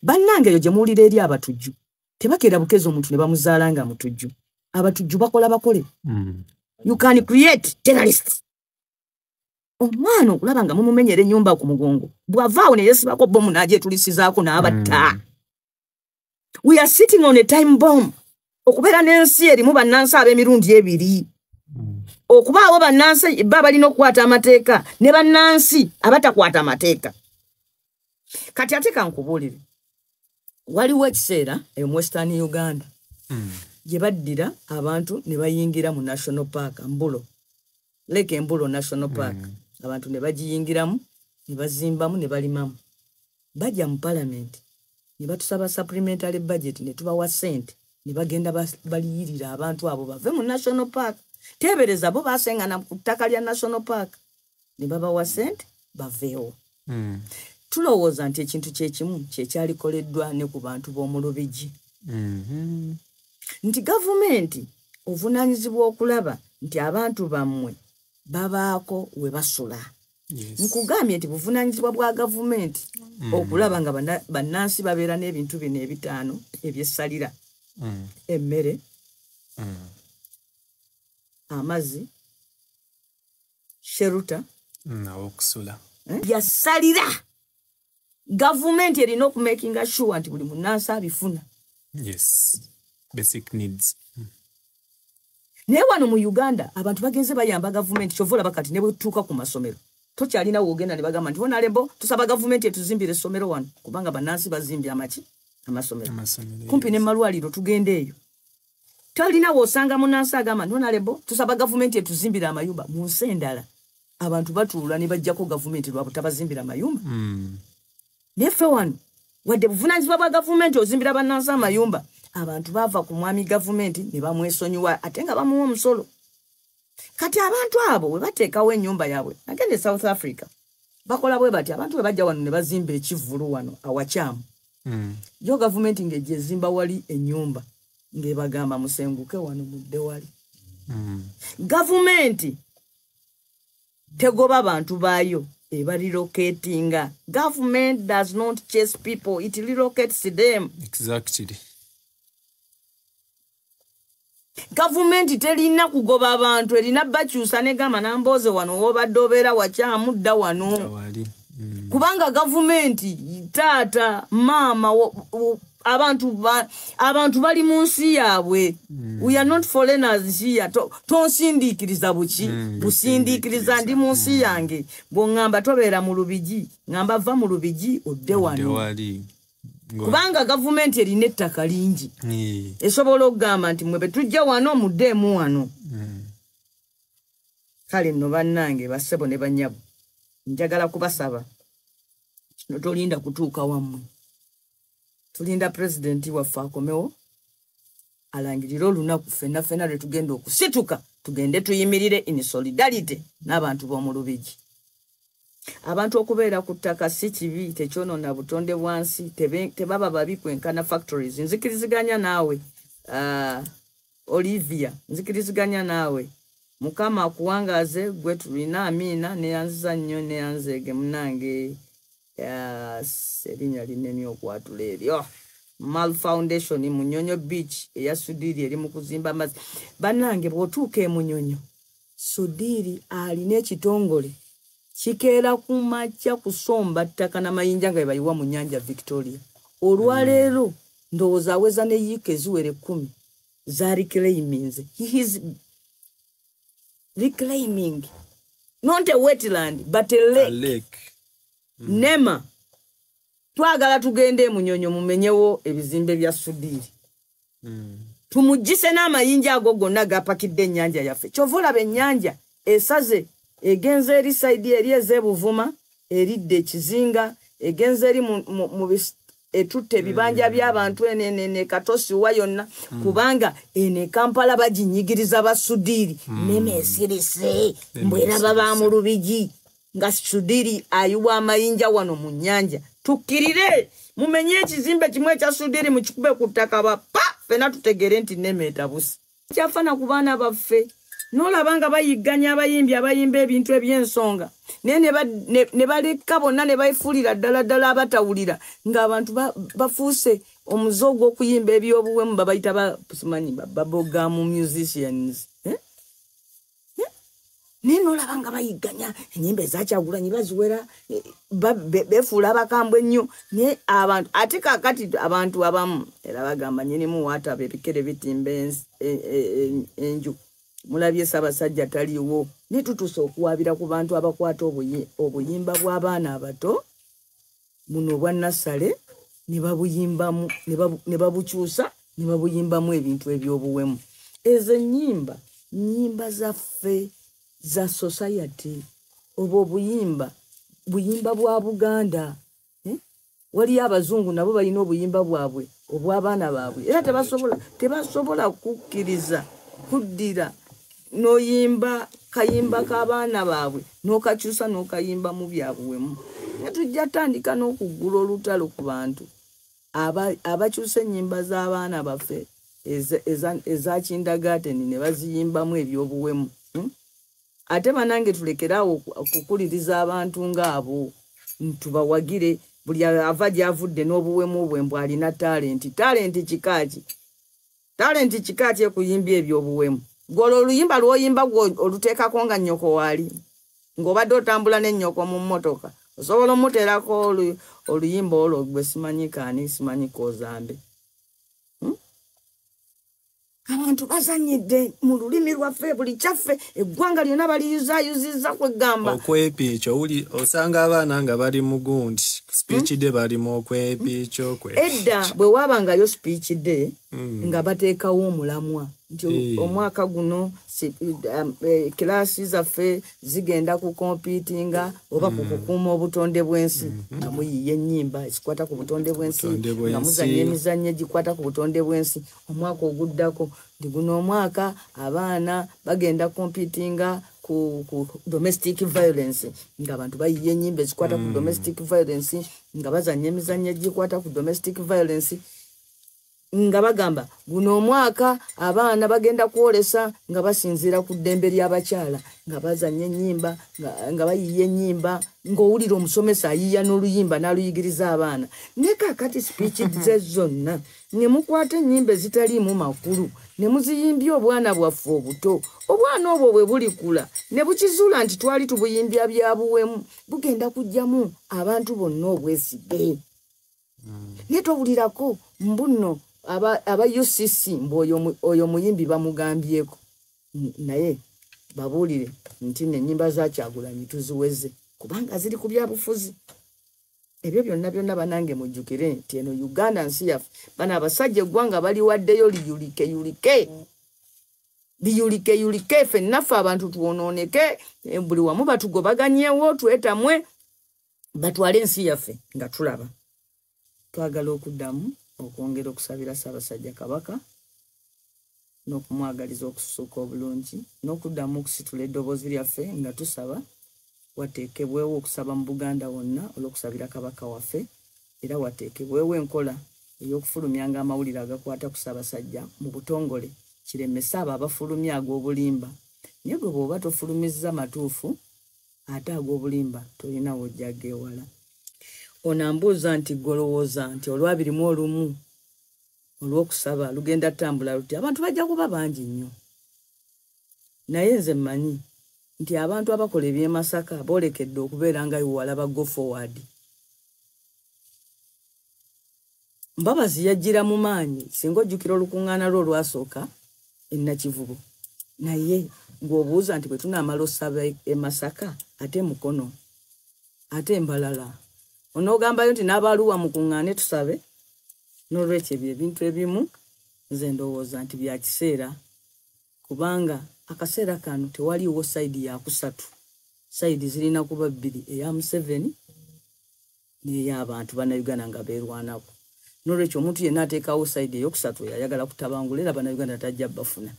bannange eyo gye muwulira eri abatujju tebakeera bukeezi omuntu ne bamuzaala nga mutujju. Abatujju bakola bakole. You can create terrorists. Omwana okulaba nga mumumenyera ennyumba ku mugongo bw'avaawo ne yeesibako bomu n'agyetulisizaako n'abatta. We are sitting on a time bomb. Okubeera n'ensi erimu bannansi ab'emirundi ebiri. Okubaawo bannansi bba balina okukwata amateeka ne bannansi abatakwata amateeka. Kati ate kankubuulire. Waliwo ekiseera mu Western Uganda gye baddira abantu ne bayingira mu National Park Mbulo. Lake Mbulo National Park. Abantu ne bagiyingiramu ne bazimbamu ne balimamu. Bajja mu Parliament ne batusaba supplementary budget ne tubawa ssente ne bagenda baliyirira abantu abo bave mu National Park. Tebereza bo basengana ku ttaka lya National Park ne babawa ssente baveewo. Tulowooza nti ekintu kyekimu kyekyalikoleddwa ne ku bantu b'omu Lubigi. Nti gavumenti ovunaanyizibwa okulaba nti abantu bammwe babaako we basula. Nkugambye nti buvunaanyizibwa bwa gavumenti okulaba nga bannansi babeera n'ebintu bino ebitaano ebyessalira: emmere, amazzi, sheruta n'okusula. Byassalira. Gavumenti erina okumakinga sure nti buli munnansi abifuna. Yes. Basic needs. Naye wano mu Uganda abantu bagenze bayamba gavumenti kyova olaba kati ne bwe tutuuka ku masomero tokyalina woogenda ne bagamba nti Honorable tusaba gavumenti etuzimbire essomero wano kubanga bannansi bazimbye amasomero. Kumpi ne malwaliro tugende eyo. Tolina woosanga munnansi agamba nti Honorable tusaba gavumenti etuzimbire amayumba. Mu nsi endala abantu batuula ne bajjako gavumenti lwa butabazimbira amayumba. Naye ffe wano wadde buvunaanyizibwa bwa gavumenti ozimbira bannansi amayumba, abantu bava ku mwami gavumenti ne bamwesonyiwa ate nga bamuwa omusolo. Kati abantu abo we bateekawo ennyumba yaabwe agende South Africa bakola bwe bati abantu we bajja wano ne bazimba ekivulu wano awakyamu. Yo gavumenti ng'ejja ezimba wali ennyumba ng'ebagamba musenguke wano mudde wali. Gavumenti tegoba bantu baayo eba relocatinga. Government does not chase people, it relocates them. Exactly. Gavumenti terina kugoba abantu, erina bakyusa ne gamba namboze wano wobadde obeera wakyamu dda wano. Kubanga gavumenti taata mama abantu bali mu nsi yaabwe. We are not foreigners here. Tonsindiikiriza buki busindiikiriza ndi mu nsi yange bw'oŋŋamba tobeera mu Lubigi ŋŋamba va mu Lubigi odde wano. Kubanga gavumenti erina ettaka lingi esobola okugamba nti mwe betujja wano muddeemu wano. Kale nno bannange bassebo ne bannyabo njagala kubasaba kino tolinda kutuuka wammwe. Tulinda pulezidenti waffe akomewo alangirire olunaku ffenna lwe tugenda okusituka tugende tuyimirire in solidarity n'abantu b'omu Lubigi. Abantu okubeera ku ttaka si kibi, tekyonoona butonde bwansi, tebaba babi kwenkana factories. Nzikiriziganya naawe Olivia, nzikiriziganya naawe. Mukama akuwangaze gwe tulina Amina neyanziza nnyo neyanzeege munange erinnya linene okwatula eryo. Mal Foundation Munyonyo Beach eya Sudiri eri mu kuzimba amazzi. Bannange bw'otuuka e Munyonyo, Sudiri alina ekitongole kikeera ku makya kusomba ttaka n'amayinja nga bayiwa mu nnyanja Victoria. Olwaleero ndowooza aweza ne yiika eziwere 10 za reclaimings. He is reclaiming not a wetland but a lake. Nema twagala tugende Munyonyo mumenyewo ebizimbe bya Sudiri. Tumugise n'amayinja ago gonna gapakidde ennyanja yaffe. Kyova olaba ennyanja esaze egenze eri side eri ez'Ebuvuma eridde ekizinga egenze eri mu etutte ebibanja by'abantu enene Katosiwa yonna kubanga ene Kampala baginyigiriza Basudiri nemesirise mbweraba ba mu Lubigi nga Sudiri ayiwa amayinja wano mu nnyanja. Tukkirire mumenye ekizimbe kimu ekya Sudiri mukikube ku ttaka ffenna tutegere nti Neme etabusi. Kyafana ku baana baffe nolabanga bayigganya abayimba ebintu eby'ensonga naye ne baleka bonna ne bayifuulira ddala abatawulira ng'abantu bafuuse omuze ogw'okuyimba ebyobuwemu babayita simanyi babogamu musicians naye nolabanga bayigganya ennyimba ezakyagulanyi baziwera befuula abakambwe ennyo naye abantu ate kaakati abantu abamu era bagamba nyinimu waataba ebikere bitimba enju mulabye Ssaabasajja taliiwo ne tutuuse okuwaabira ku bantu abakwata obuyimba bw'abaana abato buno obwa nassale ne babuyimbamu ne babukyusa ne babuyimbamu ebintu eby'obuwemu ezo nnyimba zaffe za society obo buyimba bwa Buganda waliyo abazungu nabo balina obuyimba bwabwe obw'abaana baabwe era tebasobola kukkiriza kuddira noyimba kayimba k'abaana baabwe n'okakyusa n'okayimba mu byabuwemu netujja tandika n'okuggula olutalo ku bantu abakyusa ennyimba z'abaana baffe eza kindagaateni ne baziyimbamu eby'obuwemu ate banange tulekeraawo okukuliriza abantu ng'abo tubawagire buli ava gy'avudde n'obuwemu bwe mbw alina talenti kikaaki ekuyimbya eby'obuwemu golo oluyimba lw'oyimba oluteekako nga nnyoko waali ng'obadde otambula n'ennyoko mu mmotoka osobola omuteerako oluyimba olwo gwe simanyi kaani simanyi kozambe abantu bazanyidde mu lulimi lwaffe buli kyaffe eggwanga lyonna baliyuzaayuzizza kwegamba okwepiikyo osanga abaana nga bali mu gundi speech day balimu okwepiikyo edda bwe waabangayo speech day nga bateekawo omulamwa nti omwaka guno kilaasi zaffe zigenda ku kompiitinga oba ku kukuuma obutonde bw'ensi nga muyiye ennyimba ezikwata ku butonde bw'ensi nga muzanya emizannyo egikwata ku butonde bw'ensi omwaka oguddako ndi guno omwaka abaana bagenda kompiitinga ku domestic violence nga abantu bayiye ennyimba ezikwata ku domestic violence nga bazanya emizannyo egikwata ku domestic violence nga bagamba guno omwaka abaana bagenda kwolesa nga basinziira ku ddembe ly'abakyala nga bazanya ennyimba nga bayiye ennyimba ng'owulira omusomesa ayiya n'oluyimba n'aluyigiriza abaana ne kaakati speech ze zonna ne mukwata ennyimba ezitaliimu makulu ne muziyimbya obwana bwaffe obuto obwana obwo bwe bulikula ne bukizuula nti twali tubuyimbya byabuwemu bugenda kujjamu abantu bonna obwesige naye towulirako mbuno aba UCC oyo muyimbi bamugambyeko naye babuulire nti n'ennyimba za Kyagulanyi tuziweze kubanga ziri ku byabufuzi ebyo byonna banange mujjukire nti eno Uganda nsi yaffe bano abasajja eggwanga baliwaddeyo liyulike ffennaffe abantu twonooneke buli wamu batugobaganyeewo twetamwe batwale ensi yaffe nga tulaba twagala okuddamu okwongera okusabira Ssaabasajja Kabaka n'okumwagaliza okususuka obulungi n'okuddamu okusitula eddoboozi lyaffe nga tusaba wateekebwewo okusaba mu Buganda wonna olw'okusabira Kabaka waffe era wateekebwewo enkola ey'okufulumyanga amawulire agakwata ku Ssaabasajja mu butongole kiremesa abo abafulumya ag'obulimba naye gwe bw'oba tofulumizza matuufu ate ag'obulimba tolina wojja geewala onambuuza nti golowooza nti olwabirimu olumu olw'okusaba lugenda ttambula luti abantu bajja kuba bangi nnyo naye nze mmanyi nti abantu abakola eby'e Masaka boolekedde okubeera nga iwala ba go forward Mbabazi yajjira mu maanyi singa ojjukira olukuŋŋaana lwe olwasooka e Nakivubo naye ng'obuuza nti bwe tunaamala osaba e Masaka ate Mukono ate Mbalala onoogambayo nti n'abaaluwa mukuŋŋaane tusabe n'olwekyo ebyo ebintu ebimu nze ndowooza nti bya kiseera kubanga akaseera kano tewaliiwo sayidi yakusatu sayidi zirina kuba bbiri eya Museveni n'ey'abantu bannayuganda nga beerwanako n'olwekyo omuntu yenna ateekawo sayidi eyokusatu eyayagala kutabangula era bannayuganda tajja bafuna